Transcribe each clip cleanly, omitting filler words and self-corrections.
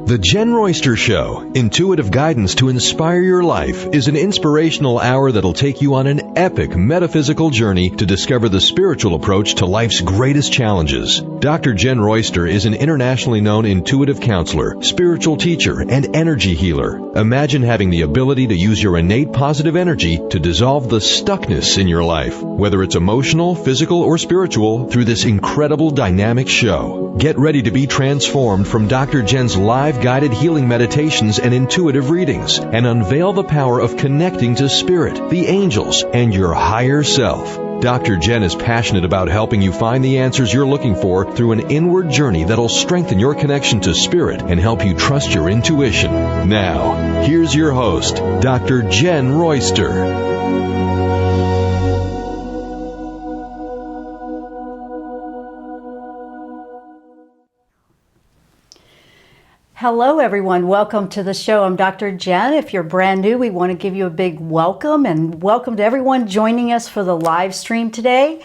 The Jenn Royster Show, intuitive guidance to inspire your life, is an inspirational hour that'll take you on an epic metaphysical journey to discover the spiritual approach to life's greatest challenges. Dr. Jenn Royster is an internationally known intuitive counselor, spiritual teacher, and energy healer. Imagine having the ability to use your innate positive energy to dissolve the stuckness in your life, whether it's emotional, physical, or spiritual, through this incredible dynamic show. Get ready to be transformed from Dr. Jenn's live guided healing meditations and intuitive readings, and unveil the power of connecting to spirit, the angels, and your higher self. Dr. Jenn is passionate about helping you find the answers you're looking for through an inward journey that'll strengthen your connection to spirit and help you trust your intuition. Now, here's your host, Dr. Jenn Royster. Hello everyone, welcome to the show. I'm Dr. Jenn. If you're brand new, we want to give you a big welcome, and welcome to everyone joining us for the live stream today.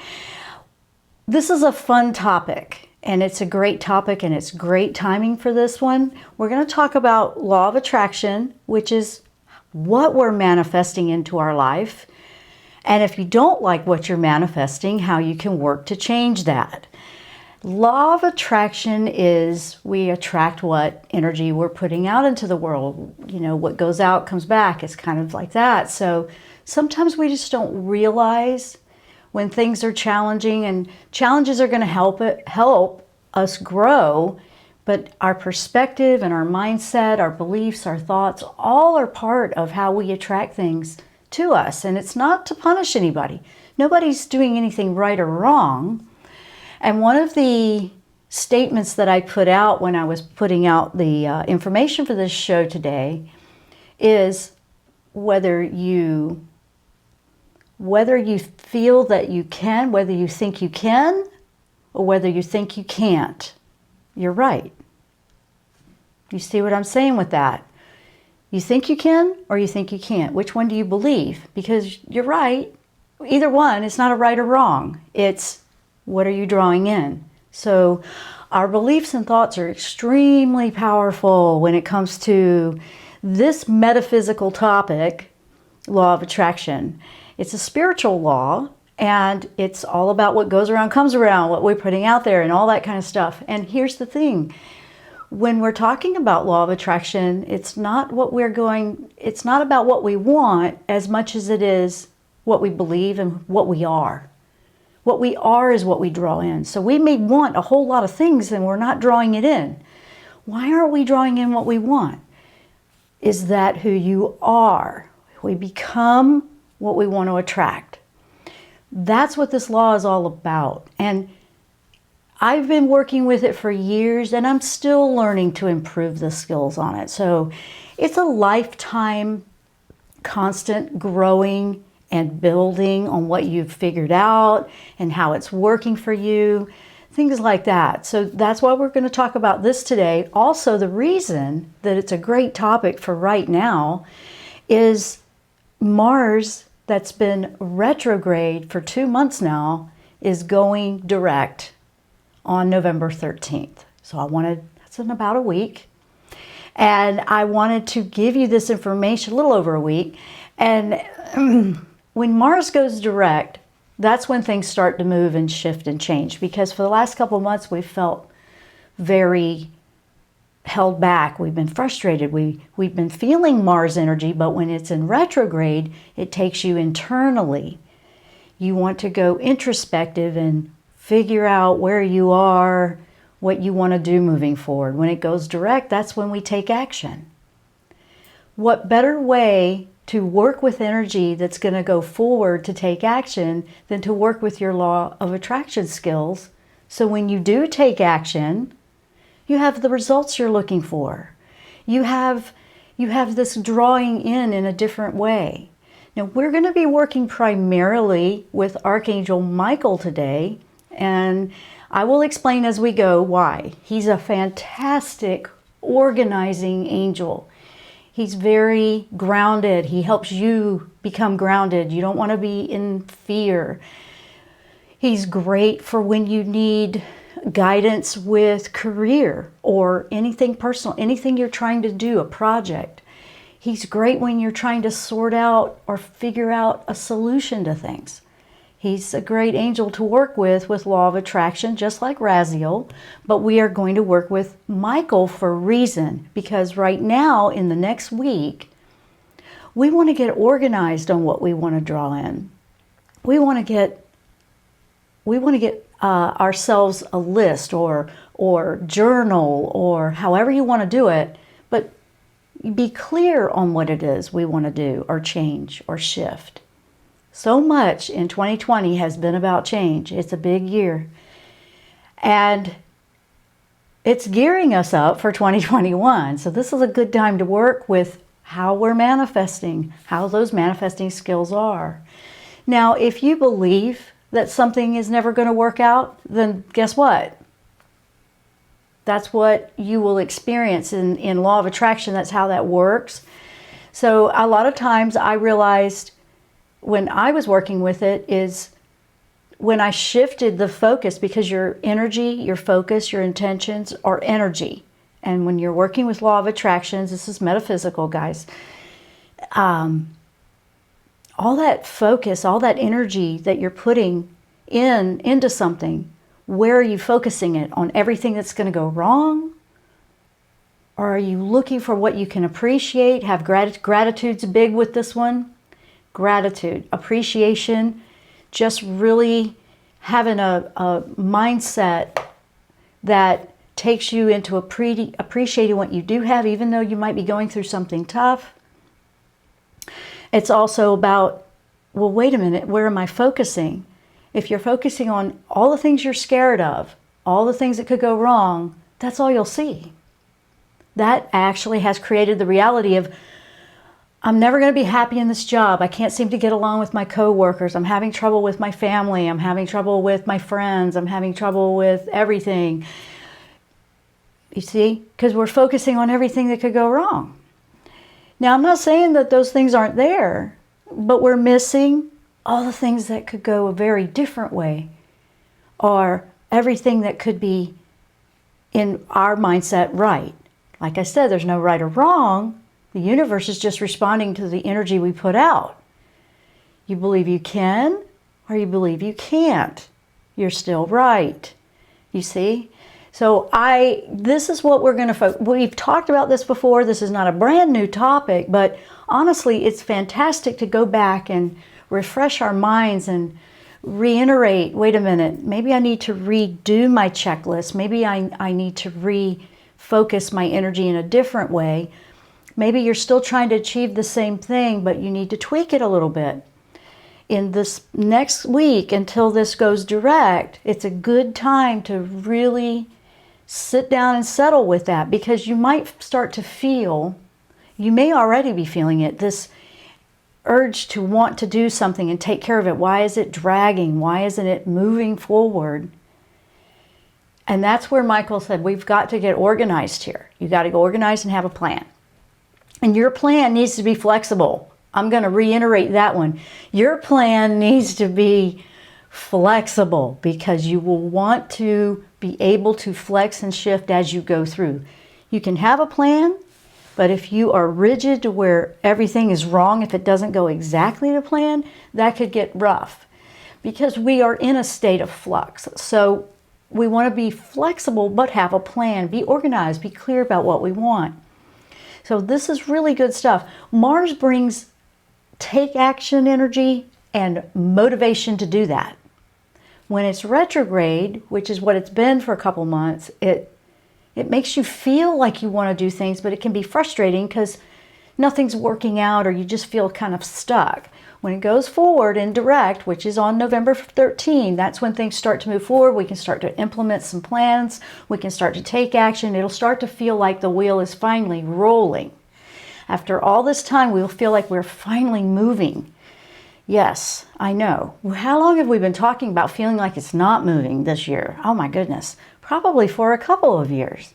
This is a fun topic, and it's a great topic, and it's great timing for this one. We're going to talk about law of attraction, which is what we're manifesting into our life, and if you don't like what you're manifesting, how you can work to change that. Law of attraction is we attract what energy we're putting out into the world. You know, what goes out comes back. It's kind of like that. So sometimes we just don't realize when things are challenging, and challenges are going to help us grow, but our perspective and our mindset, our beliefs, our thoughts, all are part of how we attract things to us. And it's not to punish anybody. Nobody's doing anything right or wrong. And one of the statements that I put out when I was putting out the information for this show today is whether you feel that you can, whether you think you can, or whether you think you can't, you're right. You see what I'm saying with that? You think you can or you think you can't. Which one do you believe? Because you're right. Either one, it's not a right or wrong. It's what are you drawing in? So our beliefs and thoughts are extremely powerful when it comes to this metaphysical topic, law of attraction. It's a spiritual law, and it's all about what goes around comes around, what we're putting out there and all that kind of stuff. And here's the thing. When we're talking about law of attraction, it's not about what we want as much as it is what we believe and what we are. What we are is what we draw in. So we may want a whole lot of things and we're not drawing it in. Why aren't we drawing in what we want? Is that who you are? We become what we want to attract. That's what this law is all about. And I've been working with it for years, and I'm still learning to improve the skills on it. So it's a lifetime, constant growing and building on what you've figured out and how it's working for you, things like that. So that's why we're going to talk about this today. Also, the reason that it's a great topic for right now is Mars, that's been retrograde for 2 months now, is going direct on November 13th. So that's in about a week. And I wanted to give you this information a little over a week. And when Mars goes direct, that's when things start to move and shift and change. Because for the last couple of months, we've felt very held back. We've been frustrated. We've been feeling Mars energy, but when it's in retrograde, it takes you internally. You want to go introspective and figure out where you are, what you want to do moving forward. When it goes direct, that's when we take action. What better way to work with energy that's going to go forward to take action than to work with your law of attraction skills? So when you do take action, you have the results you're looking for. You have this drawing in a different way. Now, we're going to be working primarily with Archangel Michael today, and I will explain as we go why. He's a fantastic organizing angel. He's very grounded. He helps you become grounded. You don't want to be in fear. He's great for when you need guidance with career or anything personal, anything you're trying to do, a project. He's great when you're trying to sort out or figure out a solution to things. He's a great angel to work with law of attraction, just like Raziel. But we are going to work with Michael for a reason, because right now, in the next week, we want to get organized on what we want to draw in. We want to get ourselves a list or journal or however you want to do it, but be clear on what it is we want to do or change or shift. So much in 2020 has been about change. It's a big year. And it's gearing us up for 2021. So this is a good time to work with how we're manifesting, how those manifesting skills are. Now, if you believe that something is never going to work out, then guess what? That's what you will experience in law of attraction. That's how that works. So a lot of times I realized when I was working with it is when I shifted the focus, because your energy, your focus, your intentions are energy. And when you're working with law of attractions, this is metaphysical, guys. All that focus, all that energy that you're putting into something, where are you focusing it? On everything that's going to go wrong? Or are you looking for what you can appreciate? Have gratitude's big with this one. Gratitude, appreciation, just really having a mindset that takes you into appreciating what you do have, even though you might be going through something tough. It's also about, well, wait a minute, where am I focusing? If you're focusing on all the things you're scared of, all the things that could go wrong, that's all you'll see. That actually has created the reality of, I'm never going to be happy in this job. I can't seem to get along with my coworkers. I'm having trouble with my family. I'm having trouble with my friends. I'm having trouble with everything. You see? Because we're focusing on everything that could go wrong. Now, I'm not saying that those things aren't there, but we're missing all the things that could go a very different way, or everything that could be in our mindset right. Like I said, there's no right or wrong. The universe is just responding to the energy we put out. You believe you can, or you believe you can't. You're still right. You see? So this is what we're going to focus. We've talked about this before. This is not a brand new topic, but honestly, it's fantastic to go back and refresh our minds and reiterate, wait a minute, maybe I need to redo my checklist. Maybe I need to refocus my energy in a different way. Maybe you're still trying to achieve the same thing, but you need to tweak it a little bit. In this next week, until this goes direct, it's a good time to really sit down and settle with that, because you might start to feel, you may already be feeling it, this urge to want to do something and take care of it. Why is it dragging? Why isn't it moving forward? And that's where Michael said, we've got to get organized here. You got to go organized and have a plan. And your plan needs to be flexible. I'm going to reiterate that one. Your plan needs to be flexible, because you will want to be able to flex and shift as you go through. You can have a plan, but if you are rigid to where everything is wrong, if it doesn't go exactly to plan, that could get rough, because we are in a state of flux. So we want to be flexible, but have a plan, be organized, be clear about what we want. So this is really good stuff. Mars brings take action energy and motivation to do that. When it's retrograde, which is what it's been for a couple months, it makes you feel like you want to do things, but it can be frustrating because nothing's working out, or you just feel kind of stuck. When it goes forward in direct, which is on November 13, that's when things start to move forward. We can start to implement some plans. We can start to take action. It'll start to feel like the wheel is finally rolling. After all this time, we'll feel like we're finally moving. Yes, I know. How long have we been talking about feeling like it's not moving this year? Oh my goodness. Probably for a couple of years.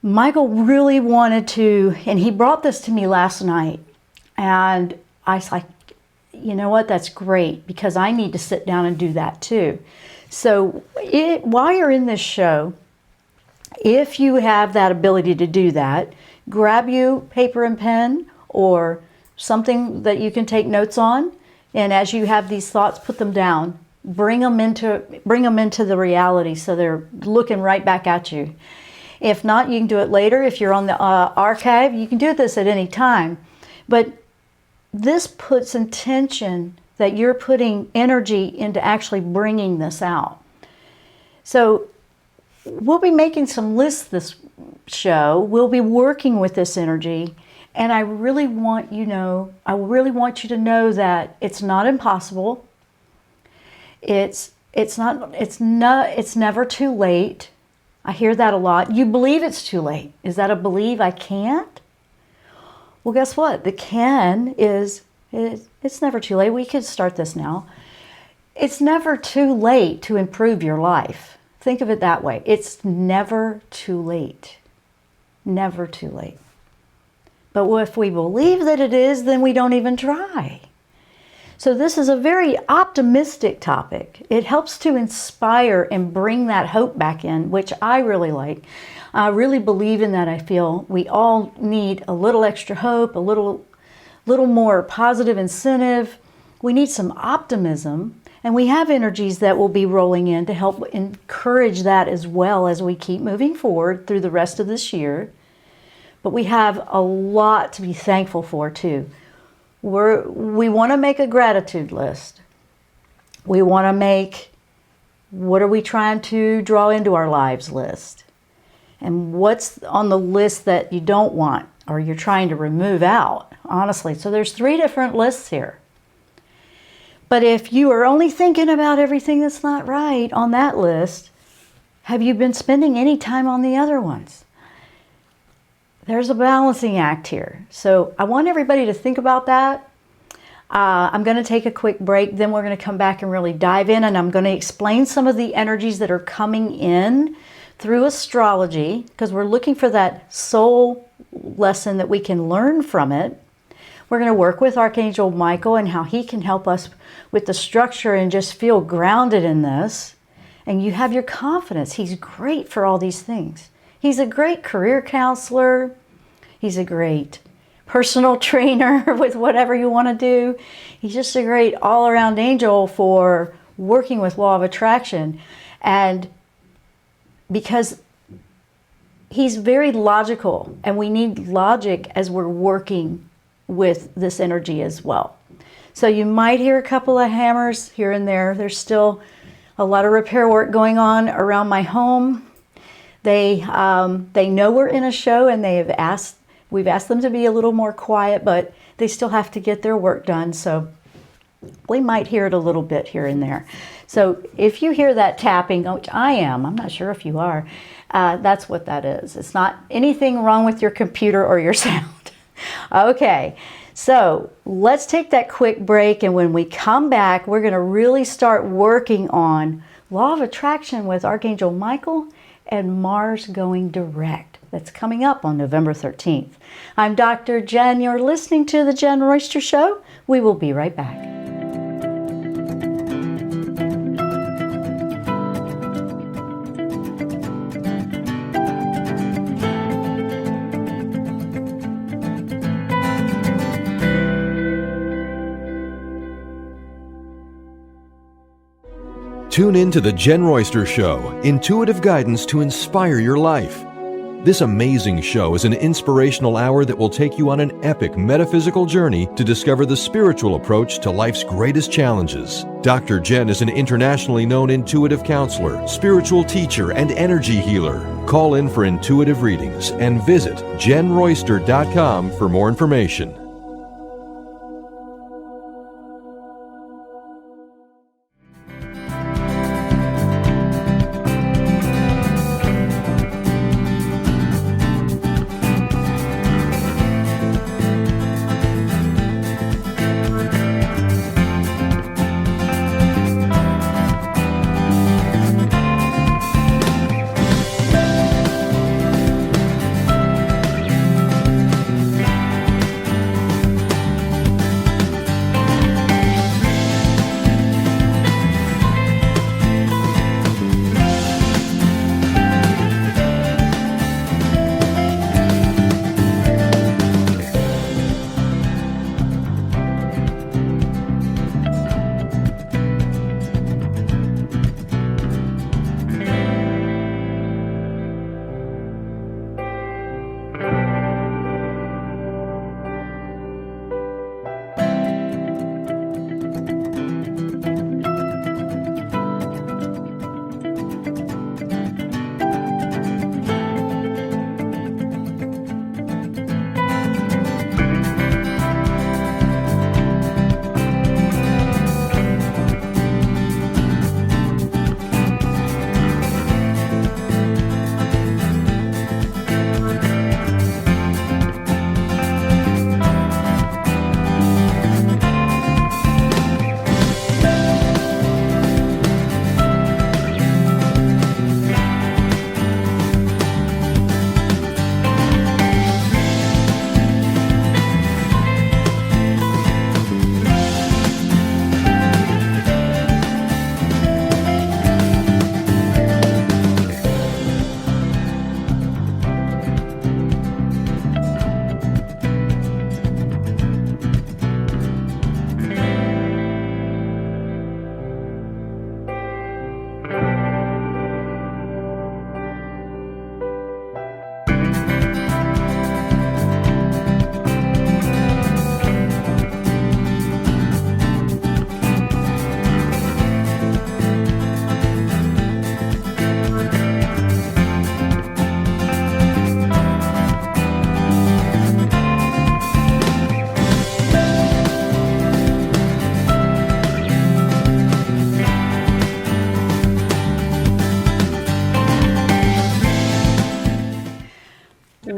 Michael really wanted to, and he brought this to me last night, and I was like, you know what, that's great, because I need to sit down and do that too. So while you're in this show, if you have that ability to do that, grab you paper and pen or something that you can take notes on. And as you have these thoughts, put them down. Bring them into the reality so they're looking right back at you. If not, you can do it later. If you're on the archive, you can do this at any time. But this puts intention that you're putting energy into actually bringing this out. So we'll be making some lists this show. We'll be working with this energy. And I really want you to know that it's not impossible. It's never too late. I hear that a lot. You believe it's too late. Is that a believe I can't? Well, guess what? The can is it's never too late. We could start this now. It's never too late to improve your life. Think of it that way. It's never too late. Never too late. But if we believe that it is, then we don't even try. So this is a very optimistic topic. It helps to inspire and bring that hope back in, which I really like. I really believe in that. I feel we all need a little extra hope, a little more positive incentive. We need some optimism, and we have energies that will be rolling in to help encourage that as well as we keep moving forward through the rest of this year. But we have a lot to be thankful for too. We want to make a gratitude list. We want to make, what are we trying to draw into our lives list? And what's on the list that you don't want or you're trying to remove out, honestly. So there's 3 different lists here. But if you are only thinking about everything that's not right on that list, have you been spending any time on the other ones? There's a balancing act here. So I want everybody to think about that. I'm going to take a quick break. Then we're going to come back and really dive in. And I'm going to explain some of the energies that are coming in through astrology, because we're looking for that soul lesson that we can learn from it. We're going to work with Archangel Michael and how he can help us with the structure and just feel grounded in this. And you have your confidence. He's great for all these things. He's a great career counselor. He's a great personal trainer with whatever you want to do. He's just a great all-around angel for working with law of attraction. And because he's very logical, and we need logic as we're working with this energy as well. So you might hear a couple of hammers here and there. There's still a lot of repair work going on around my home. They know we're in a show, and we've asked them to be a little more quiet, but they still have to get their work done. So we might hear it a little bit here and there. So if you hear that tapping, which I am, I'm not sure if you are, that's what that is. It's not anything wrong with your computer or your sound. Okay, so let's take that quick break, and when we come back, we're going to really start working on law of attraction with Archangel Michael and Mars going direct. That's coming up on November 13th. I'm Dr. Jenn. You're listening to The Jenn Royster Show. We will be right back. Tune in to The Jenn Royster Show, intuitive guidance to inspire your life. This amazing show is an inspirational hour that will take you on an epic metaphysical journey to discover the spiritual approach to life's greatest challenges. Dr. Jenn is an internationally known intuitive counselor, spiritual teacher, and energy healer. Call in for intuitive readings and visit JennRoyster.com for more information.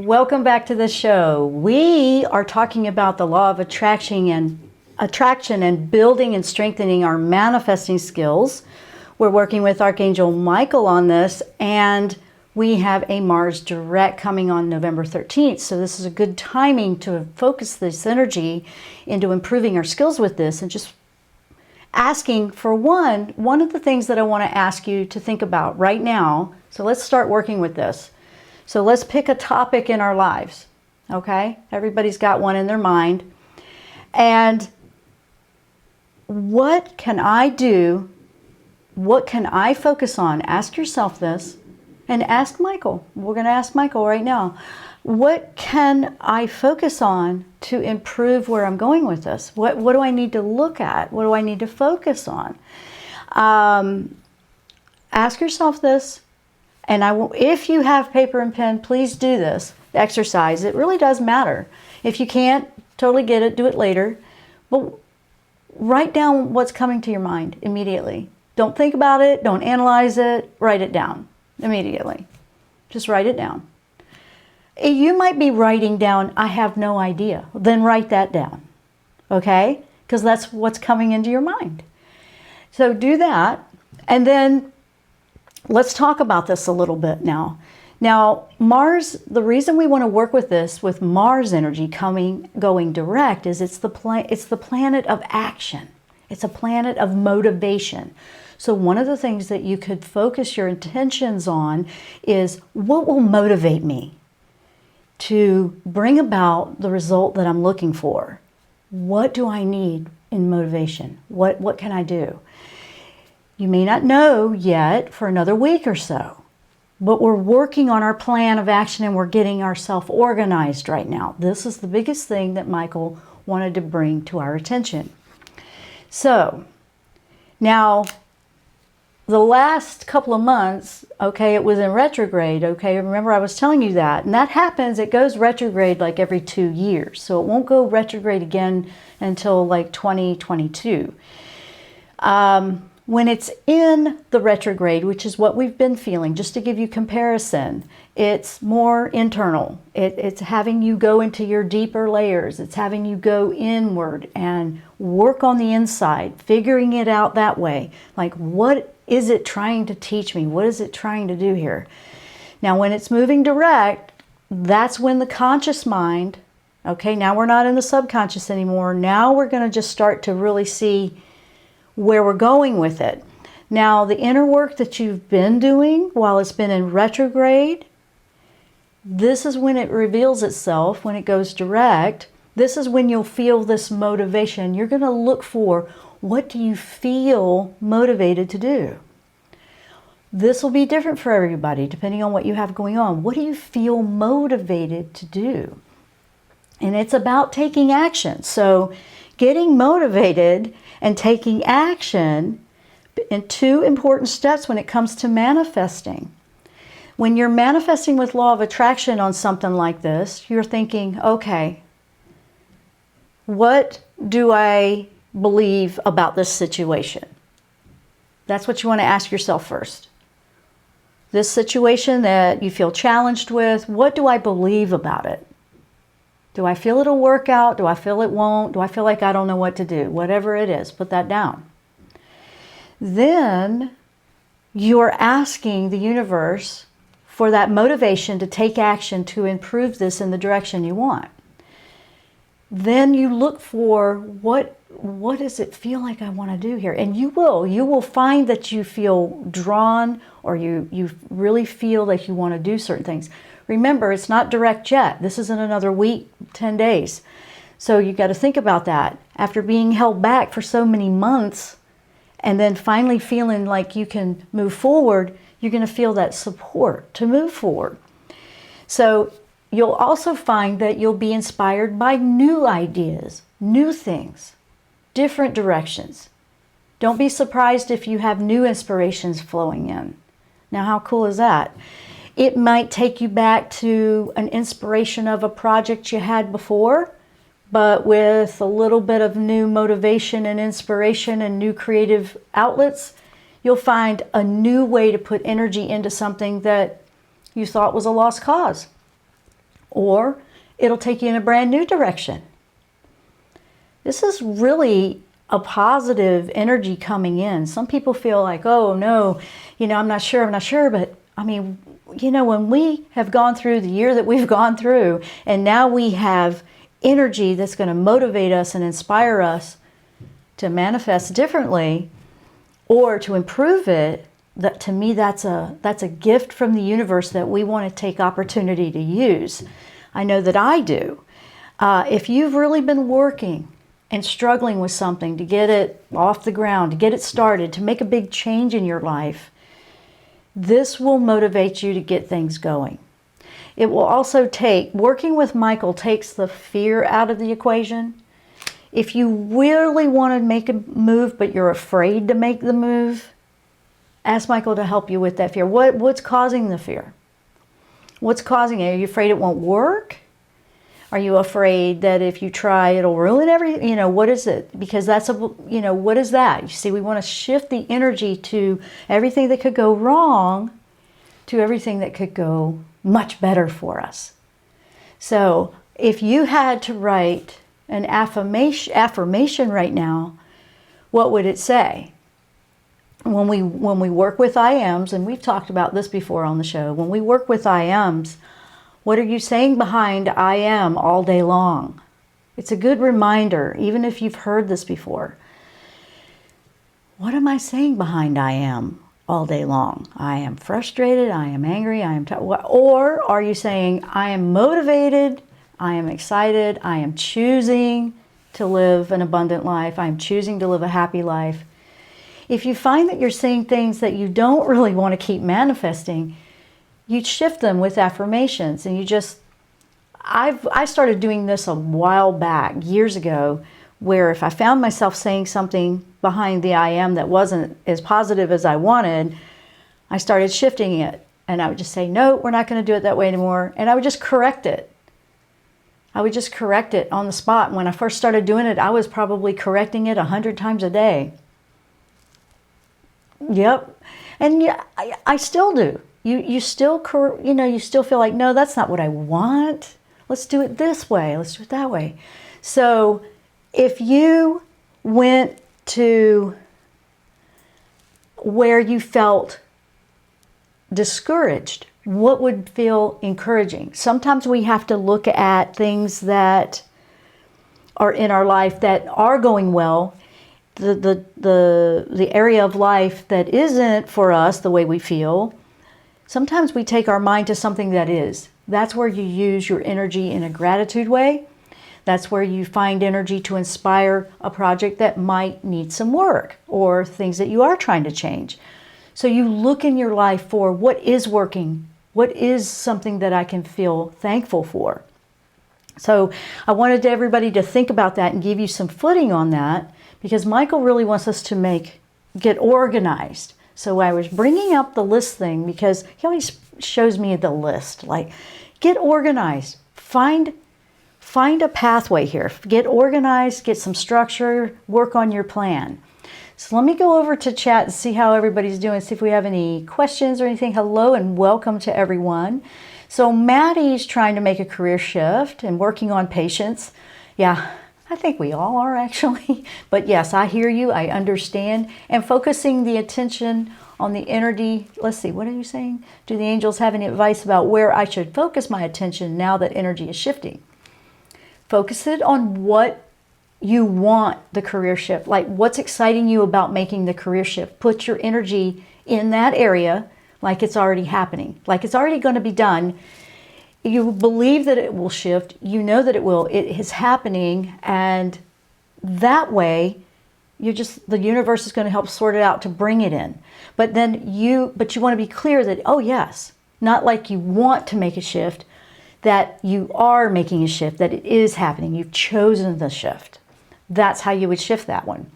Welcome back to the show. We are talking about the law of attraction and building and strengthening our manifesting skills. We're working with Archangel Michael on this, and we have a Mars direct coming on November 13th. So this is a good timing to focus this energy into improving our skills with this, and just asking for one of the things that I want to ask you to think about right now. So let's start working with this. So let's pick a topic in our lives, okay? Everybody's got one in their mind. And what can I do? What can I focus on? Ask yourself this, and ask Michael. We're going to ask Michael right now. What can I focus on to improve where I'm going with this? What do I need to look at? What do I need to focus on? Ask yourself this. And if you have paper and pen, please do this exercise. It really does matter. If you can't, totally get it, do it later. But write down what's coming to your mind immediately. Don't think about it. Don't analyze it. Write it down immediately. Just write it down. You might be writing down, I have no idea. Then write that down, okay? Because that's what's coming into your mind. So do that, and then let's talk about this a little bit now. Now, Mars, the reason we want to work with this, with Mars energy going direct, is it's the planet of action. It's a planet of motivation. So one of the things that you could focus your intentions on is, what will motivate me to bring about the result that I'm looking for? What do I need in motivation? What can I do? You may not know yet for another week or so, but we're working on our plan of action, and we're getting ourselves organized right now. This is the biggest thing that Michael wanted to bring to our attention. So now, the last couple of months, okay, it was in retrograde, okay? Remember I was telling you that. And that happens, it goes retrograde like every 2 years. So it won't go retrograde again until like 2022. When it's in the retrograde, which is what we've been feeling, just to give you comparison, it's more internal. It's having you go into your deeper layers. It's having you go inward and work on the inside, figuring it out that way. Like, what is it trying to teach me? What is it trying to do here? Now, when it's moving direct, that's when the conscious mind, okay, now we're not in the subconscious anymore. Now we're going to just start to really see where we're going with it. Now, the inner work that you've been doing while it's been in retrograde, this is when it reveals itself, when it goes direct. This is when you'll feel this motivation. You're going to look for, what do you feel motivated to do? This will be different for everybody, depending on what you have going on. What do you feel motivated to do? And it's about taking action. So getting motivated and taking action in 2 important steps when it comes to manifesting. When you're manifesting with law of attraction on something like this, you're thinking, okay, what do I believe about this situation? That's what you want to ask yourself first. This situation that you feel challenged with, what do I believe about it? Do I feel it'll work out? Do I feel it won't? Do I feel like I don't know what to do? Whatever it is, put that down. Then you're asking the universe for that motivation to take action to improve this in the direction you want. Then you look for, what does it feel like I want to do here? And you will find that you feel drawn, or you really feel that you want to do certain things. Remember, it's not direct yet. This isn't another week, 10 days. So you got to think about that. After being held back for so many months, and then finally feeling like you can move forward, you're going to feel that support to move forward. So you'll also find that you'll be inspired by new ideas, new things, different directions. Don't be surprised if you have new inspirations flowing in. Now, how cool is that? It might take you back to an inspiration of a project you had before, but with a little bit of new motivation and inspiration and new creative outlets, you'll find a new way to put energy into something that you thought was a lost cause. or it'll take you in a brand new direction. This is really a positive energy coming in. Some people feel like, oh no, I'm not sure. But I mean, when we have gone through the year that we've gone through, and now we have energy that's going to motivate us and inspire us to manifest differently or to improve it, that to me, that's a gift from the universe that we want to take opportunity to use. I know that I do. If you've really been working and struggling with something to get it off the ground, to get it started, to make a big change in your life, this will motivate you to get things going. It will also working with Michael takes the fear out of the equation. If you really want to make a move, but you're afraid to make the move, ask Michael to help you with that fear. What's causing the fear? What's causing it? Are you afraid it won't work? Are you afraid that if you try, it'll ruin everything? What is it? Because what is that? You see, we want to shift the energy to everything that could go wrong to everything that could go much better for us. So if you had to write an affirmation right now, what would it say? When we work with I ams, and we've talked about this before on the show, when we work with I ams, what are you saying behind I am all day long? It's a good reminder, even if you've heard this before. What am I saying behind I am all day long? I am frustrated, I am angry, I am or are you saying I am motivated, I am excited, I am choosing to live an abundant life, I am choosing to live a happy life? If you find that you're saying things that you don't really want to keep manifesting, you shift them with affirmations, and I started doing this a while back, years ago, where if I found myself saying something behind the I am that wasn't as positive as I wanted, I started shifting it. And I would just say, no, we're not going to do it that way anymore. And I would just correct it. I would just correct it on the spot. And when I first started doing it, I was probably correcting it 100 times a day. Yep. And yeah, I still do. You still feel like, no, that's not what I want. Let's do it this way. Let's do it that way. So if you went to where you felt discouraged, what would feel encouraging? Sometimes we have to look at things that are in our life that are going well, the area of life that isn't for us the way we feel. Sometimes we take our mind to something that is. That's where you use your energy in a gratitude way. That's where you find energy to inspire a project that might need some work or things that you are trying to change. So you look in your life for what is working, what is something that I can feel thankful for. So I wanted everybody to think about that and give you some footing on that, because Michael really wants us to get organized. So I was bringing up the list thing because he always shows me the list. Like, get organized. Find a pathway here. Get organized, get some structure, work on your plan. So let me go over to chat and see how everybody's doing, see if we have any questions or anything. Hello and welcome to everyone. So Maddie's trying to make a career shift and working on patience. Yeah, I think we all are actually. But yes, I hear you, I understand. And focusing the attention on the energy. Let's see, what are you saying? Do the angels have any advice about where I should focus my attention now that energy is shifting? Focus it on what you want the career shift, like what's exciting you about making the career shift. Put your energy in that area like it's already happening, like it's already going to be done. You believe that it will shift. You know that it will. It is happening, and that way, the universe is going to help sort it out to bring it in. But you want to be clear that, oh yes, not like you want to make a shift, that you are making a shift, that it is happening. You've chosen the shift. That's how you would shift that one.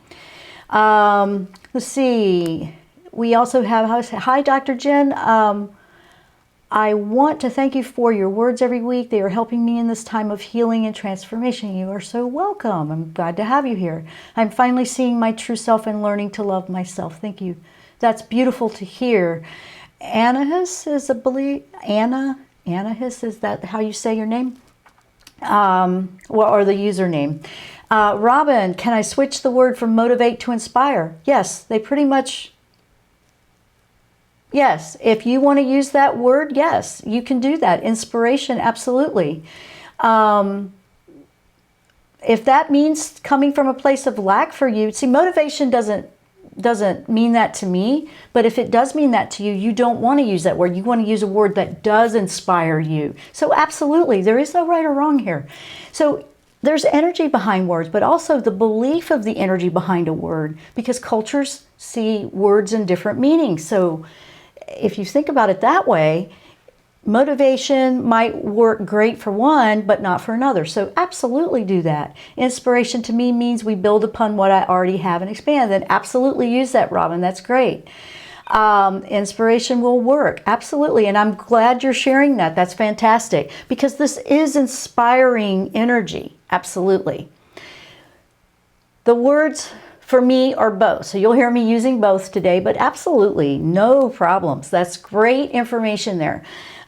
Let's see. We also have, hi, Dr. Jenn. I want to thank you for your words every week. They are helping me in this time of healing and transformation. You are so welcome. I'm glad to have you here. I'm finally seeing my true self and learning to love myself. Thank you. That's beautiful to hear. Anna Anahis, is that how you say your name? Or the username. Robin, can I switch the word from motivate to inspire? Yes, they pretty much, yes. If you want to use that word, yes, you can do that. Inspiration, absolutely. If that means coming from a place of lack for you, see, motivation doesn't mean that to me, but if it does mean that to you, you don't want to use that word. You want to use a word that does inspire you. So absolutely, there is no right or wrong here. So there's energy behind words, but also the belief of the energy behind a word, because cultures see words in different meanings. So if you think about it that way, motivation might work great for one, but not for another. So absolutely do that. Inspiration to me means we build upon what I already have and expand. Then absolutely use that, Robin. That's great. Inspiration will work. Absolutely. And I'm glad you're sharing that. That's fantastic, because this is inspiring energy. Absolutely. The words for me are both. So you'll hear me using both today, but absolutely no problems. That's great information there.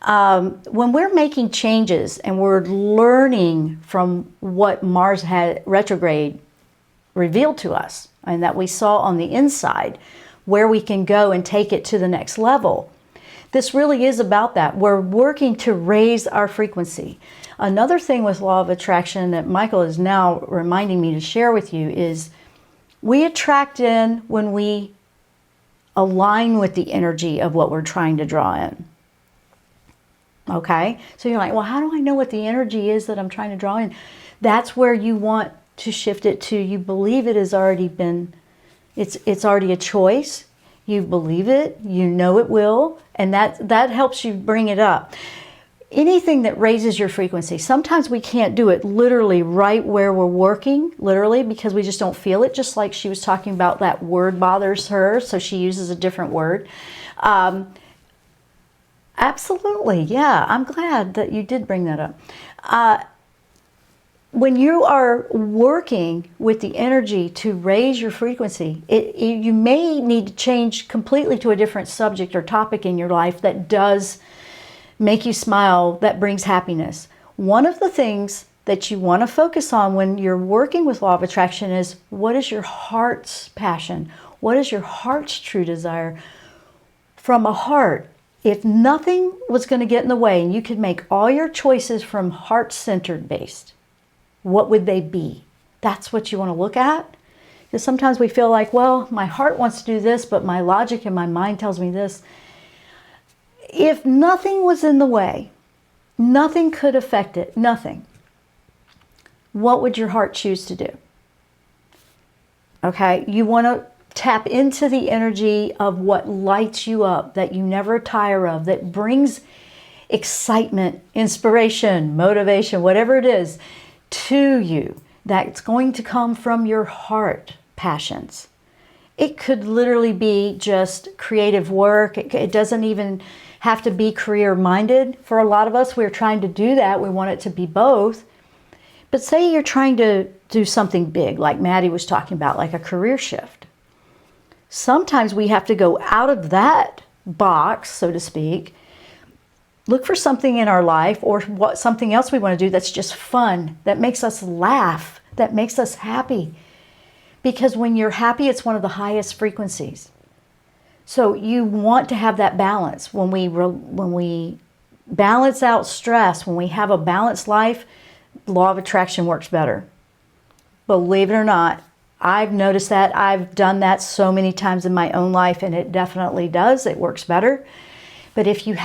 When we're making changes and we're learning from what Mars had retrograde revealed to us and that we saw on the inside, where we can go and take it to the next level, this really is about that. We're working to raise our frequency. Another thing with law of attraction that Michael is now reminding me to share with you is we attract in when we align with the energy of what we're trying to draw in. Okay, so you're like, well, how do I know what the energy is that I'm trying to draw in? That's where you want to shift it to. You believe it has already been, it's already a choice. You believe it, you know it will, and that helps you bring it up. Anything that raises your frequency, sometimes we can't do it literally right where we're working, literally, because we just don't feel it. Just like she was talking about, that word bothers her, so she uses a different word. Absolutely, yeah. I'm glad that you did bring that up. When you are working with the energy to raise your frequency, you may need to change completely to a different subject or topic in your life that does make you smile, that brings happiness. One of the things that you want to focus on when you're working with law of attraction is, what is your heart's passion? What is your heart's true desire? From a heart, if nothing was going to get in the way and you could make all your choices from heart-centered based, what would they be? That's what you want to look at. Because sometimes we feel like, well, my heart wants to do this, but my logic and my mind tells me this. If nothing was in the way, nothing could affect it, nothing, what would your heart choose to do? Okay, you want to tap into the energy of what lights you up, that you never tire of, that brings excitement, inspiration, motivation, whatever it is, to you, that's going to come from your heart passions. It could literally be just creative work. It doesn't even have to be career-minded. For a lot of us, we're trying to do that. We want it to be both. But say you're trying to do something big, like Maddie was talking about, like a career shift. Sometimes we have to go out of that box, so to speak, look for something in our life or something else we want to do that's just fun, that makes us laugh, that makes us happy. Because when you're happy, it's one of the highest frequencies. So you want to have that balance. When we balance out stress, when we have a balanced life, law of attraction works better. Believe it or not, I've noticed that. I've done that so many times in my own life, and it definitely does. It works better. But if your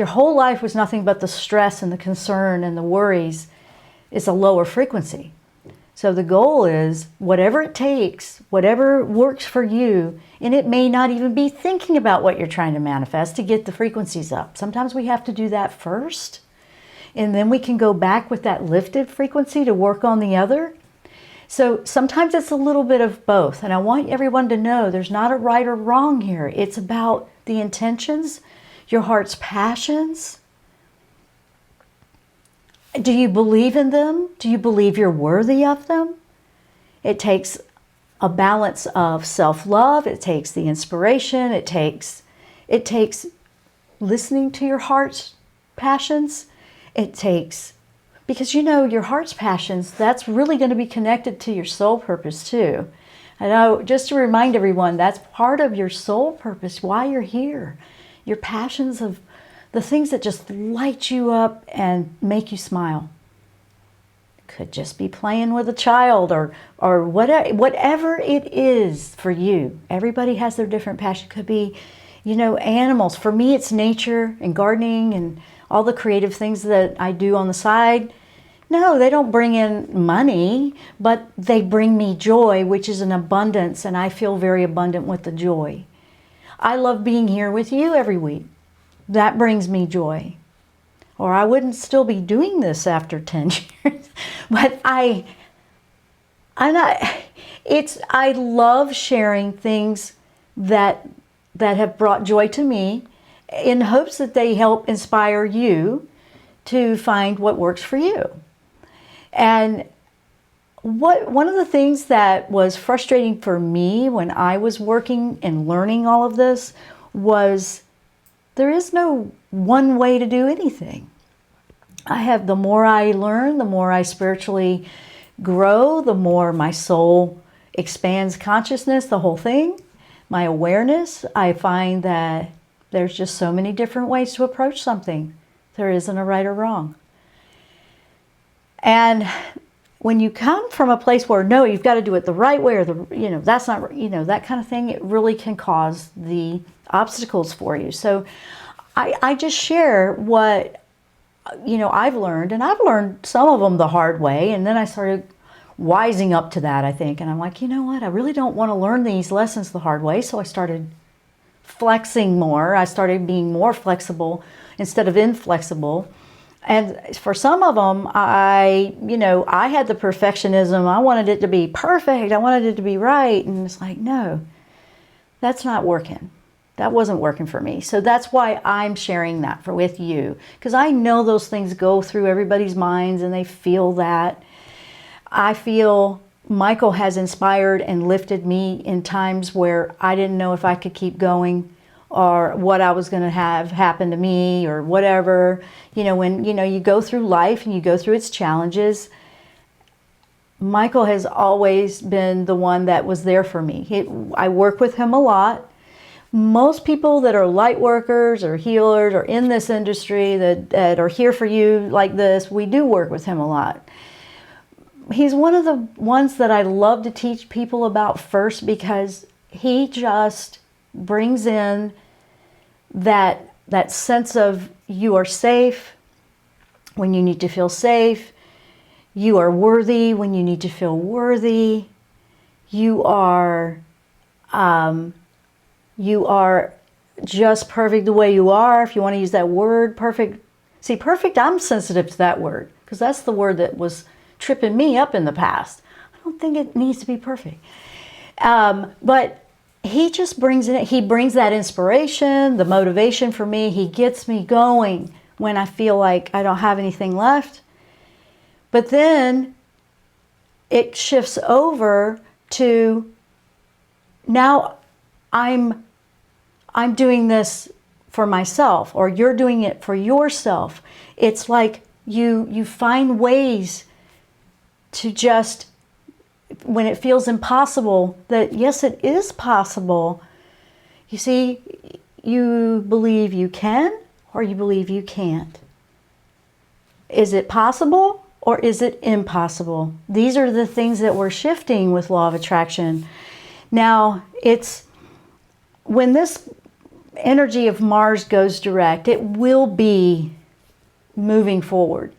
whole life was nothing but the stress and the concern and the worries, it's a lower frequency. So the goal is whatever it takes, whatever works for you, and it may not even be thinking about what you're trying to manifest to get the frequencies up. Sometimes we have to do that first, and then we can go back with that lifted frequency to work on the other. So sometimes it's a little bit of both, and I want everyone to know there's not a right or wrong here. It's about the intentions, your heart's passions. Do you believe in them? Do you believe you're worthy of them? It takes a balance of self-love. It takes the inspiration. It takes listening to your heart's passions. It takes, because you know your heart's passions, that's really going to be connected to your soul purpose too. I know, just to remind everyone, that's part of your soul purpose, why you're here. Your passions of the things that just light you up and make you smile. Could just be playing with a child or whatever it is for you. Everybody has their different passion. Could be, you know, animals. For me, it's nature and gardening and all the creative things that I do on the side. No, they don't bring in money, but they bring me joy, which is an abundance, and I feel very abundant with the joy. I love being here with you every week. That brings me joy. Or I wouldn't still be doing this after 10 years. But I love sharing things that have brought joy to me in hopes that they help inspire you to find what works for you. And one of the things that was frustrating for me when I was working and learning all of this was there is no one way to do anything. The more I learn, the more I spiritually grow, the more my soul expands consciousness, the whole thing, my awareness. I find that there's just so many different ways to approach something. There isn't a right or wrong. And when you come from a place where, no, you've got to do it the right way, or that's not, that kind of thing, it really can cause the obstacles for you. So I just share what, I've learned, and I've learned some of them the hard way. And then I started wising up to that, I think. And I'm like, you know what? I really don't want to learn these lessons the hard way. So I started flexing more. I started being more flexible instead of inflexible. And for some of them, I had the perfectionism. I wanted it to be perfect. I wanted it to be right. And it's like, no, that's not working. That wasn't working for me. So that's why I'm sharing that with you. Because I know those things go through everybody's minds and they feel that. I feel Michael has inspired and lifted me in times where I didn't know if I could keep going or what I was going to have happen to me or whatever. When you go through life and you go through its challenges, Michael has always been the one that was there for me. I work with him a lot. Most people that are light workers or healers or in this industry that are here for you like this, we do work with him a lot. He's one of the ones that I love to teach people about first, because he just brings in that sense of you are safe when you need to feel safe. You are worthy when you need to feel worthy. You are just perfect the way you are, if you want to use that word, perfect. See, perfect, I'm sensitive to that word because that's the word that was tripping me up in the past. I don't think it needs to be perfect. But he just brings it. He brings that inspiration, the motivation for me. He gets me going when I feel like I don't have anything left. But then it shifts over to now I'm doing this for myself, or you're doing it for yourself. It's like you find ways to just, when it feels impossible, that yes, it is possible. You see, you believe you can, or you believe you can't. Is it possible, or is it impossible? These are the things that we're shifting with law of attraction. Now, it's when this energy of Mars goes direct, it will be moving forward.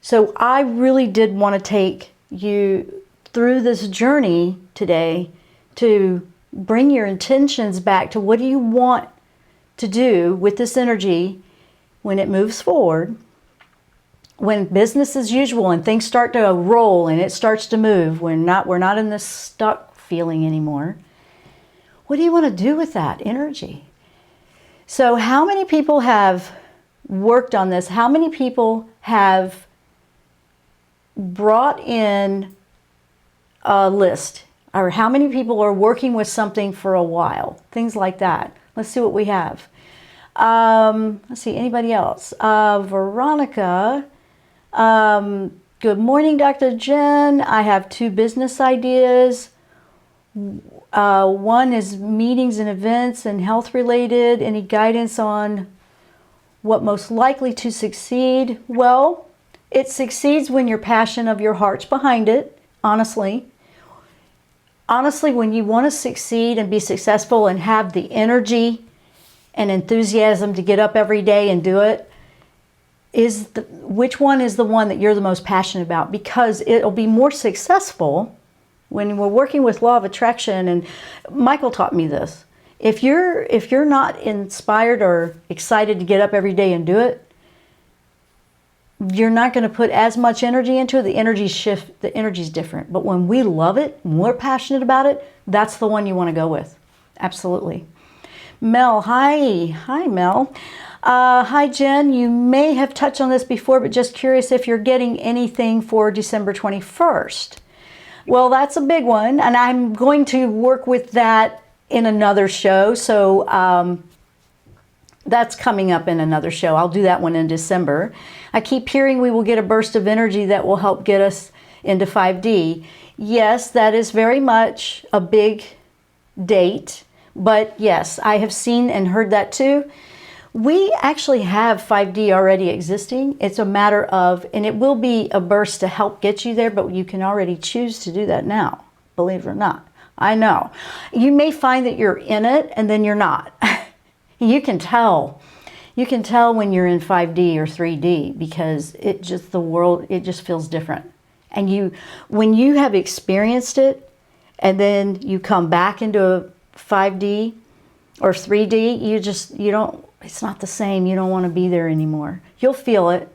So I really did want to take you through this journey today to bring your intentions back to what do you want to do with this energy when it moves forward, when business as usual and things start to roll and it starts to move. We're not in this stuck feeling anymore. What do you want to do with that energy? So how many people have worked on this? How many people have brought in a list? Or how many people are working with something for a while? Things like that. Let's see what we have. Let's see, anybody else? Veronica. Good morning, Dr. Jenn. I have 2 business ideas. One is meetings and events and health related. Any guidance on what most likely to succeed? Well, it succeeds when your passion of your heart's behind it, honestly. Honestly, when you want to succeed and be successful and have the energy and enthusiasm to get up every day and do it, which one is the one that you're the most passionate about? Because it'll be more successful when we're working with law of attraction. And Michael taught me this. If you're not inspired or excited to get up every day and do it, you're not going to put as much energy into it. The energy's different. But when we love it, when we're passionate about it, that's the one you want to go with. Absolutely. Mel, hi. Hi, Mel. Hi, Jenn. You may have touched on this before, but just curious if you're getting anything for December 21st. Well, that's a big one, and I'm going to work with that in another show. So that's coming up in another show. I'll do that one in December. I keep hearing we will get a burst of energy that will help get us into 5D. Yes, that is very much a big date, but yes, I have seen and heard that too. We actually have 5D already existing. It's a matter of, and it will be a burst to help get you there, but you can already choose to do that now, believe it or not. I know. You may find that you're in it and then you're not. You can tell. You can tell when you're in 5D or 3D because it just feels different. And when you have experienced it and then you come back into a 5D or 3D, it's not the same. You don't want to be there anymore. You'll feel it.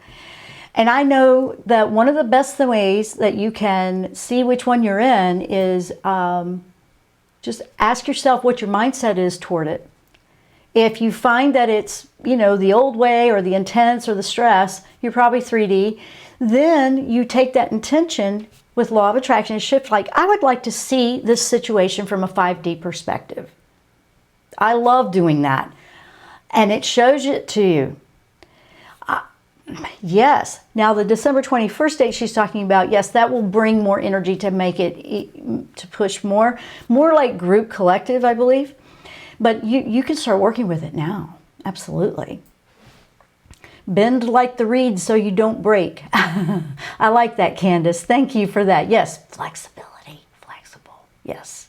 And I know that one of the best ways that you can see which one you're in is just ask yourself what your mindset is toward it. If you find that it's, the old way or the intense or the stress, you're probably 3D. Then you take that intention with law of attraction and shift, like, I would like to see this situation from a 5D perspective. I love doing that. And it shows it to you. Yes. Now the December 21st date she's talking about, yes, that will bring more energy to make it, to push more like group collective, I believe. But you can start working with it now. Absolutely. Bend like the reed so you don't break. I like that, Candace. Thank you for that. Yes, flexibility. Flexible. Yes.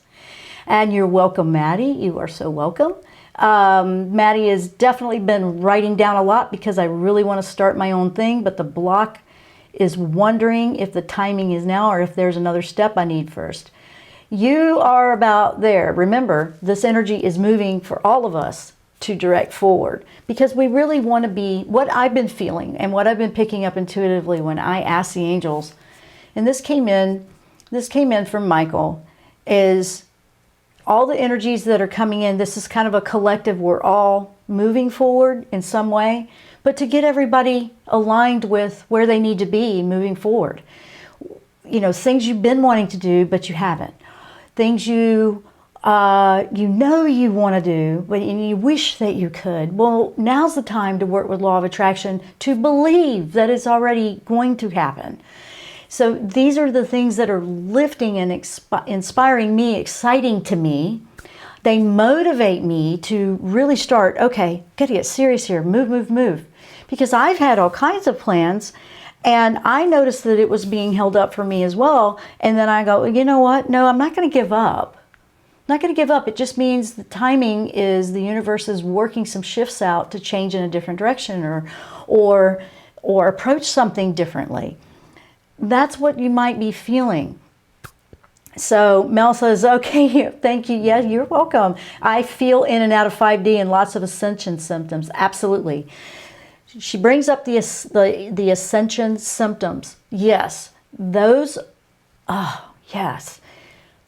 And you're welcome, Maddie. You are so welcome. Maddie has definitely been writing down a lot because I really want to start my own thing, but the block is wondering if the timing is now or if there's another step I need first. You are about there. Remember, this energy is moving for all of us to direct forward because we really want to be what I've been feeling and what I've been picking up intuitively when I ask the angels. And this came in from Michael, is all the energies that are coming in. This is kind of a collective. We're all moving forward in some way, but to get everybody aligned with where they need to be moving forward. Things you've been wanting to do, but you haven't. Things you want to do, but you wish that you could. Well, now's the time to work with law of attraction to believe that it's already going to happen. So these are the things that are lifting and inspiring me, exciting to me. They motivate me to really start, okay, gotta get serious here, move. Because I've had all kinds of plans and I noticed that it was being held up for me as well. And then I go, you know what? No, I'm not going to give up. I'm not going to give up. It just means the timing is the universe is working some shifts out to change in a different direction or approach something differently. That's what you might be feeling. So Mel says, okay, thank you. Yeah, you're welcome. I feel in and out of 5D and lots of ascension symptoms. Absolutely. She brings up the ascension symptoms. Yes, those, yes.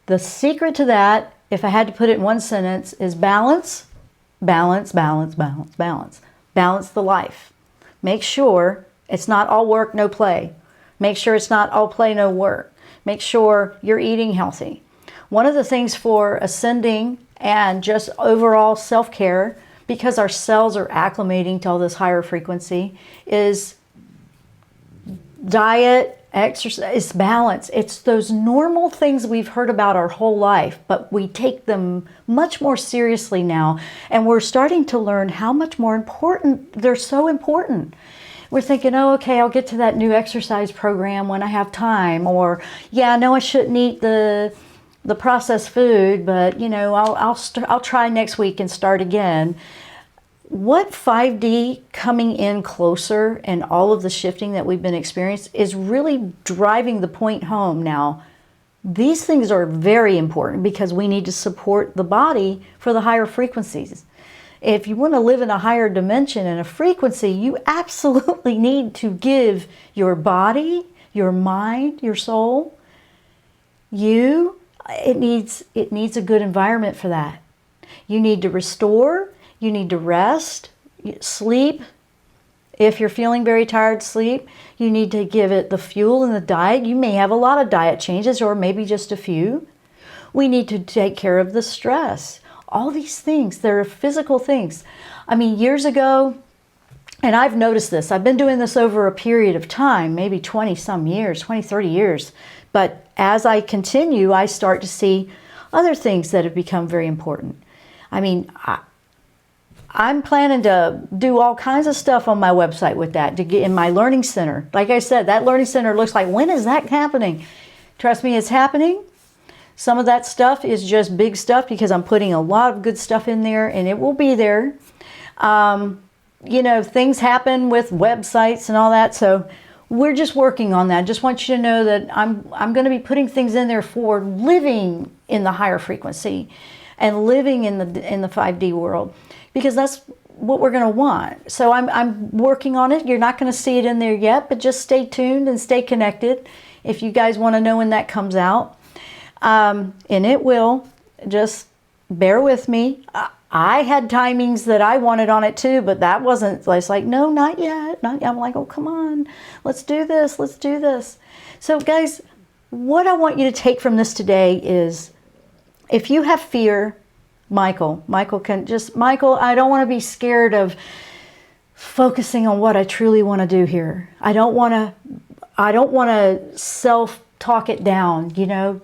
The secret to that, if I had to put it in one sentence, is balance, balance, balance, balance, balance. Balance the life. Make sure it's not all work, no play. Make sure it's not all play, no work. Make sure you're eating healthy. One of the things for ascending and just overall self-care, because our cells are acclimating to all this higher frequency, is diet, exercise, balance. It's those normal things we've heard about our whole life, but we take them much more seriously now. And we're starting to learn how much more important they're. So important. We're thinking, oh, okay, I'll get to that new exercise program when I have time. Or, yeah, I know I shouldn't eat the processed food, but, you know, I'll try next week and start again. What 5D coming in closer and all of the shifting that we've been experiencing is really driving the point home now. These things are very important because we need to support the body for the higher frequencies. If you want to live in a higher dimension and a frequency, you absolutely need to give your body, your mind, your soul, it needs a good environment for that. You need to restore. You need to rest, sleep. If you're feeling very tired, sleep. You need to give it the fuel and the diet. You may have a lot of diet changes or maybe just a few. We need to take care of the stress. All these things, they're physical things. I mean, years ago, and I've noticed this, I've been doing this over a period of time, maybe 20 some years, 20, 30 years. But as I continue, I start to see other things that have become very important. I mean, I'm planning to do all kinds of stuff on my website with that to get in my learning center. Like I said, that learning center looks like, when is that happening? Trust me, it's happening. Some of that stuff is just big stuff because I'm putting a lot of good stuff in there, and it will be there. You know, things happen with websites and all that, so we're just working on that. Just want you to know that I'm going to be putting things in there for living in the higher frequency and living in the 5D world, because that's what we're going to want. So I'm working on it. You're not going to see it in there yet, but just stay tuned and stay connected if you guys want to know when that comes out. And it will. Just bear with me. I had timings that I wanted on it too, but that wasn't, it's like, no, not yet. Not yet. I'm like, oh, come on. Let's do this. Let's do this. So guys, what I want you to take from this today is, if you have fear, Michael, I don't want to be scared of focusing on what I truly want to do here. I don't want to self-talk it down, you know.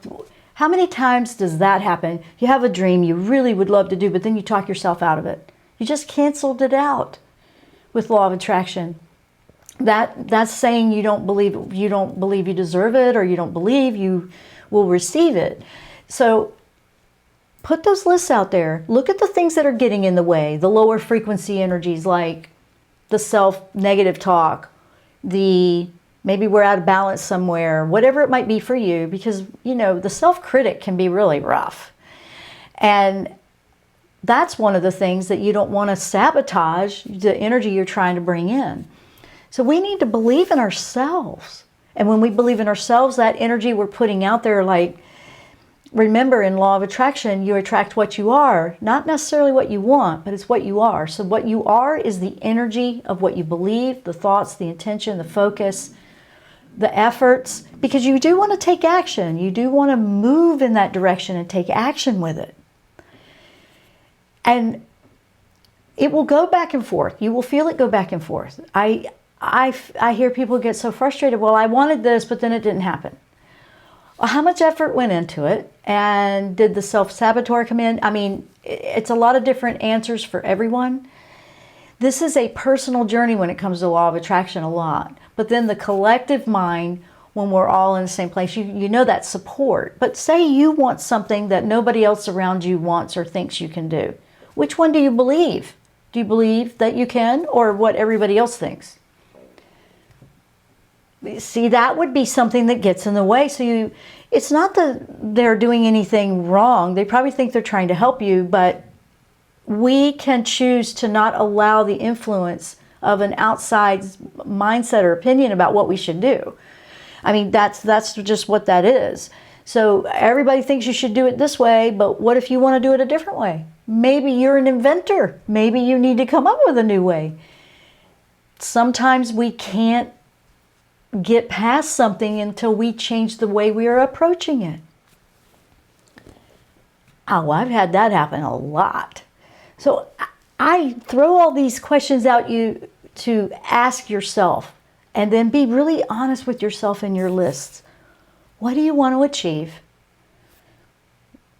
How many times does that happen? You have a dream you really would love to do, but then you talk yourself out of it. You just canceled it out with law of attraction. That's saying you don't believe you deserve it, or you don't believe you will receive it. So put those lists out there. Look at the things that are getting in the way, the lower frequency energies, like the self-negative talk, maybe we're out of balance somewhere, whatever it might be for you, because, you know, the self-critic can be really rough. And that's one of the things that you don't want to sabotage, the energy you're trying to bring in. So we need to believe in ourselves. And when we believe in ourselves, that energy we're putting out there, like, remember, in law of attraction, you attract what you are, not necessarily what you want, but it's what you are. So what you are is the energy of what you believe, the thoughts, the intention, the focus, the efforts, because you do want to take action. You do want to move in that direction and take action with it. And it will go back and forth. You will feel it go back and forth. I hear people get so frustrated. Well, I wanted this, but then it didn't happen. Well, how much effort went into it? And did the self-saboteur come in? I mean, it's a lot of different answers for everyone. This is a personal journey when it comes to law of attraction, a lot. But then the collective mind, when we're all in the same place, you know that support. But say you want something that nobody else around you wants or thinks you can do. Which one do you believe? Do you believe that you can, or what everybody else thinks? See, that would be something that gets in the way. So it's not that they're doing anything wrong. They probably think they're trying to help you, but we can choose to not allow the influence of an outside mindset or opinion about what we should do. I mean, that's just what that is. So everybody thinks you should do it this way, but what if you want to do it a different way? Maybe you're an inventor. Maybe you need to come up with a new way. Sometimes we can't get past something until we change the way we are approaching it. Oh, I've had that happen a lot. So I throw all these questions out you to ask yourself, and then be really honest with yourself in your lists. What do you want to achieve?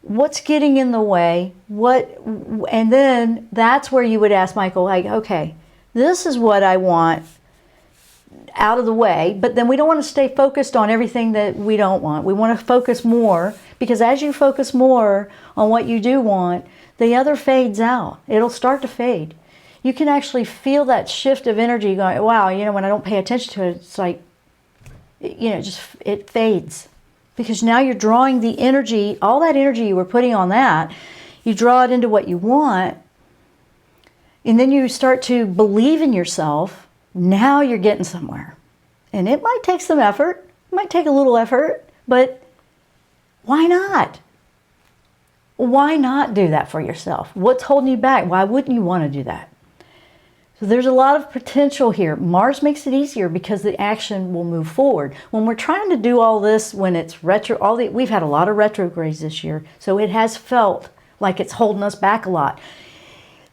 What's getting in the way? And then that's where you would ask Michael, like, okay, this is what I want out of the way, but then we don't want to stay focused on everything that we don't want. We want to focus more, because as you focus more on what you do want, the other fades out. It'll start to fade. You can actually feel that shift of energy going, wow, when I don't pay attention to it, it's like, it fades. Because now you're drawing the energy, all that energy you were putting on that, you draw it into what you want, and then you start to believe in yourself. Now you're getting somewhere. And it might take some effort, it might take a little effort, but why not? Why not do that for yourself? What's holding you back? Why wouldn't you want to do that? So there's a lot of potential here. Mars makes it easier because the action will move forward. When we're trying to do all this, when it's we've had a lot of retrogrades this year, so it has felt like it's holding us back a lot.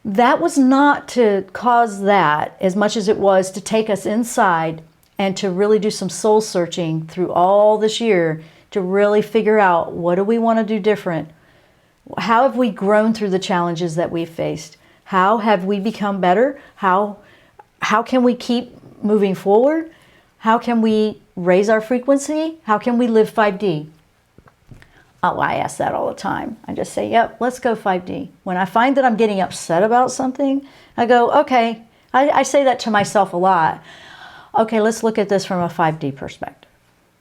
That was not to cause that as much as it was to take us inside and to really do some soul searching through all this year to really figure out, what do we want to do different? How have we grown through the challenges that we've faced? How have we become better? How can we keep moving forward? How can we raise our frequency? How can we live 5D? Oh, I ask that all the time. I just say, yep, let's go 5D. When I find that I'm getting upset about something, I go, okay, I say that to myself a lot. Okay, let's look at this from a 5D perspective.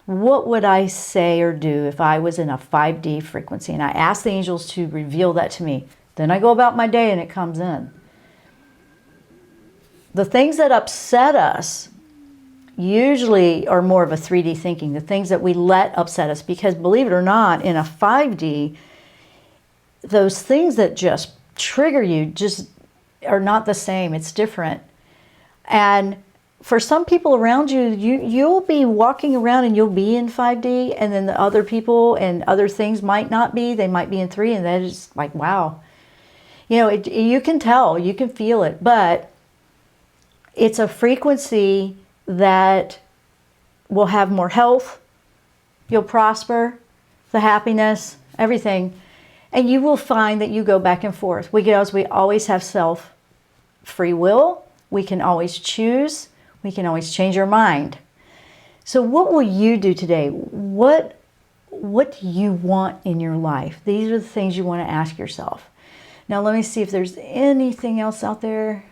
What would I say or do if I was in a 5D frequency? And I ask the angels to reveal that to me. Then I go about my day and it comes in. The things that upset us usually are more of a 3D thinking, the things that we let upset us, because believe it or not, in a 5D, those things that just trigger you just are not the same. It's different. And for some people around you, you'll be walking around and you'll be in 5D, and then the other people and other things might not be. They might be in 3, and that is like, wow. You can tell, you can feel it, but it's a frequency that will have more health, you'll prosper, the happiness, everything. And you will find that you go back and forth. We always have free will. We can always choose. We can always change our mind. So what will you do today? What do you want in your life? These are the things you want to ask yourself. Now let me see if there's anything else out there.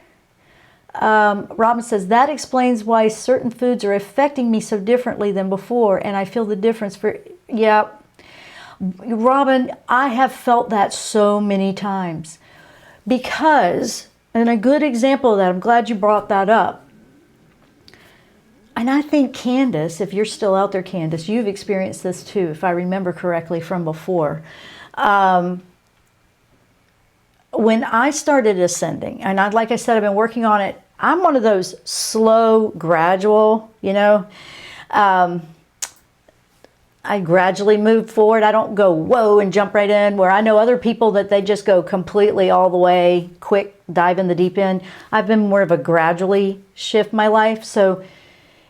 Robin says, that explains why certain foods are affecting me so differently than before, and I feel the difference yeah. Robin, I have felt that so many times. Because, and a good example of that, I'm glad you brought that up. And I think Candace, if you're still out there, Candace, you've experienced this too, if I remember correctly from before. When I started ascending, and like I said, I've been working on it, I'm one of those slow, gradual, I gradually move forward. I don't go, whoa, and jump right in, where I know other people that they just go completely all the way, quick, dive in the deep end. I've been more of a gradually shift my life. So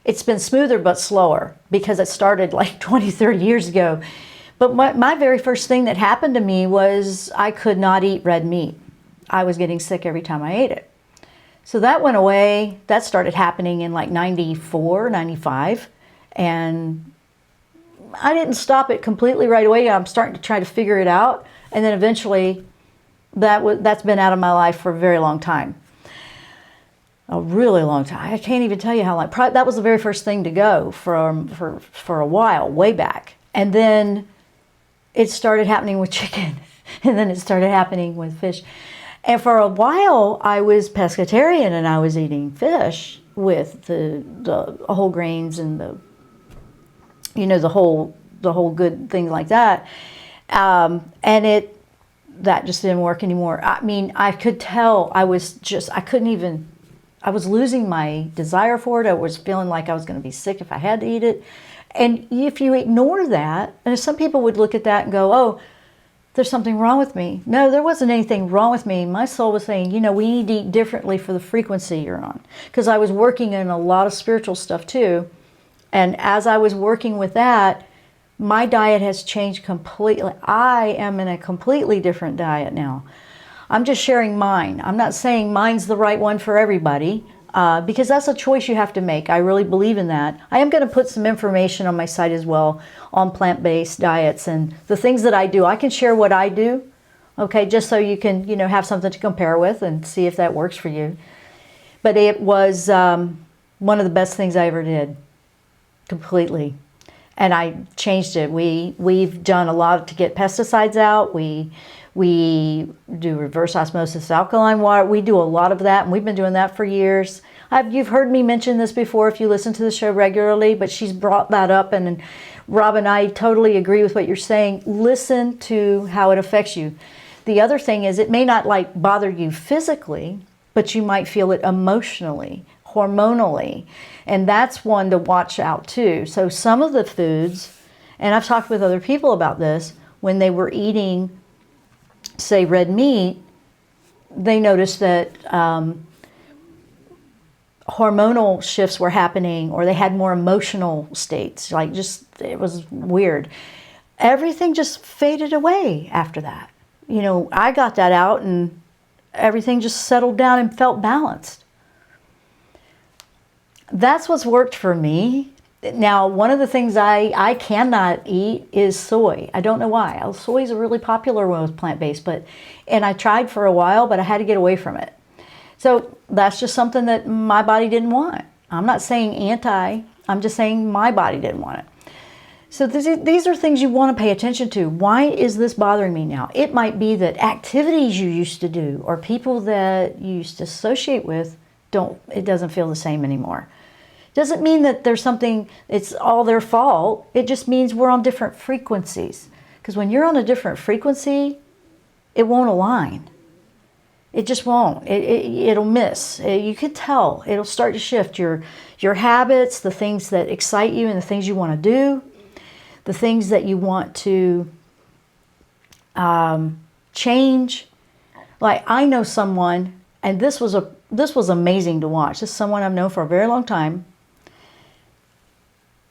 it's been smoother but slower, because it started like 20, 30 years ago. But my very first thing that happened to me was I could not eat red meat. I was getting sick every time I ate it. So that went away. That started happening in like 94, 95. And I didn't stop it completely right away. I'm starting to try to figure it out. And then eventually that's been out of my life for a very long time. A really long time. I can't even tell you how long. That was the very first thing to go for a while, way back. And then it started happening with chicken, and then it started happening with fish. And for a while, I was pescatarian, and I was eating fish with the whole grains and the whole good things like that. And that just didn't work anymore. I mean, I could tell I was losing my desire for it. I was feeling like I was going to be sick if I had to eat it. And if you ignore that, and some people would look at that and go, oh, there's something wrong with me. No, there wasn't anything wrong with me. My soul was saying, we need to eat differently for the frequency you're on. Because I was working in a lot of spiritual stuff too. And as I was working with that, my diet has changed completely. I am in a completely different diet now. I'm just sharing mine. I'm not saying mine's the right one for everybody, because that's a choice you have to make. I really believe in that. I am going to put some information on my site as well on plant-based diets and the things that I do. I can share what I do, okay, just so you can, have something to compare with and see if that works for you. But it was one of the best things I ever did, completely. And I changed it. We've done a lot to get pesticides out. We do reverse osmosis alkaline water. We do a lot of that, and we've been doing that for years. You've heard me mention this before if you listen to the show regularly, but she's brought that up, and Rob and I totally agree with what you're saying. Listen to how it affects you. The other thing is it may not bother you physically, but you might feel it emotionally, hormonally, and that's one to watch out too. So some of the foods, and I've talked with other people about this, when they were eating, say, red meat, they noticed that hormonal shifts were happening, or they had more emotional states. It was weird. Everything just faded away after that. I got that out, and everything just settled down and felt balanced. That's what's worked for me. Now, one of the things I cannot eat is soy. I don't know why. Soy is a really popular one with plant-based, and I tried for a while, but I had to get away from it. So that's just something that my body didn't want. I'm not saying anti, I'm just saying my body didn't want it. So these are things you want to pay attention to. Why is this bothering me now? It might be that activities you used to do or people that you used to associate with, it doesn't feel the same anymore. Doesn't mean that there's something, it's all their fault. It just means we're on different frequencies. Because when you're on a different frequency, it won't align. It just won't. It'll miss. You can tell. It'll start to shift your habits, the things that excite you and the things you want to do, the things that you want to change. Like I know someone, and this was amazing to watch. This is someone I've known for a very long time.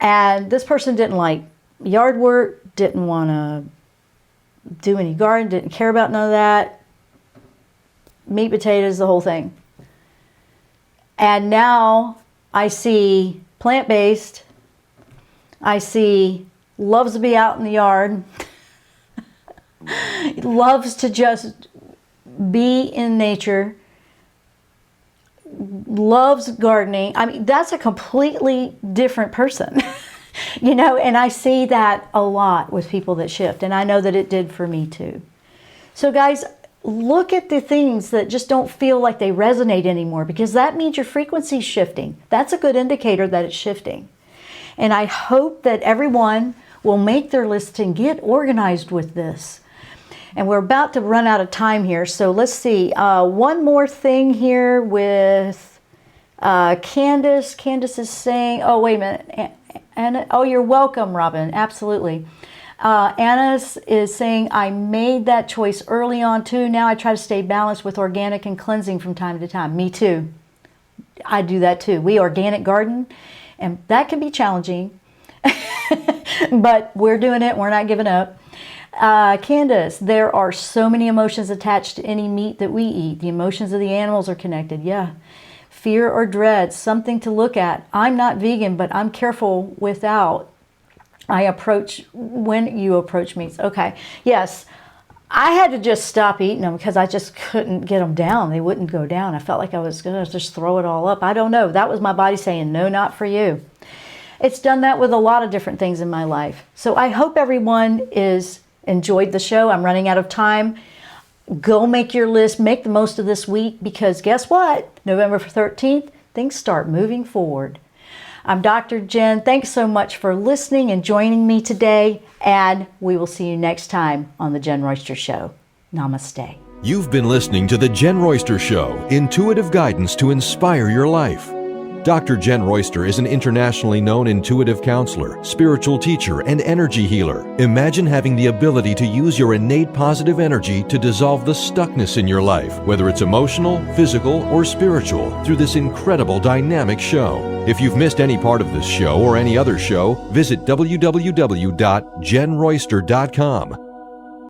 And this person didn't like yard work, didn't want to do any garden, didn't care about none of that. Meat, potatoes, the whole thing. And now I see plant-based. I see loves to be out in the yard. Loves to just be in nature. Loves gardening. I mean, that's a completely different person. And I see that a lot with people that shift. And I know that it did for me too. So guys, look at the things that just don't feel like they resonate anymore, because that means your frequency's shifting. That's a good indicator that it's shifting. And I hope that everyone will make their list and get organized with this. And we're about to run out of time here, so let's see. One more thing here with Candace. Candace is saying, oh, wait a minute. Anna, oh, you're welcome, Robin. Absolutely. Anna is saying, I made that choice early on too. Now I try to stay balanced with organic and cleansing from time to time. Me too. I do that too. We organic garden, and that can be challenging, but we're doing it. We're not giving up. Candace, there are so many emotions attached to any meat that we eat. The emotions of the animals are connected. Yeah. Fear or dread, something to look at. I'm not vegan, but I'm careful without. When you approach meats. Okay. Yes. I had to just stop eating them because I just couldn't get them down. They wouldn't go down. I felt like I was going to just throw it all up. I don't know. That was my body saying, no, not for you. It's done that with a lot of different things in my life. So I hope everyone is enjoyed the show. I'm running out of time. Go make your list. Make the most of this week, because guess what? November 13th, things start moving forward. I'm Dr. Jenn. Thanks so much for listening and joining me today, and we will see you next time on The Jenn Royster Show. Namaste. You've been listening to The Jenn Royster Show, intuitive guidance to inspire your life. Dr. Jenn Royster is an internationally known intuitive counselor, spiritual teacher, and energy healer. Imagine having the ability to use your innate positive energy to dissolve the stuckness in your life, whether it's emotional, physical, or spiritual, through this incredible dynamic show. If you've missed any part of this show or any other show, visit www.jenroyster.com.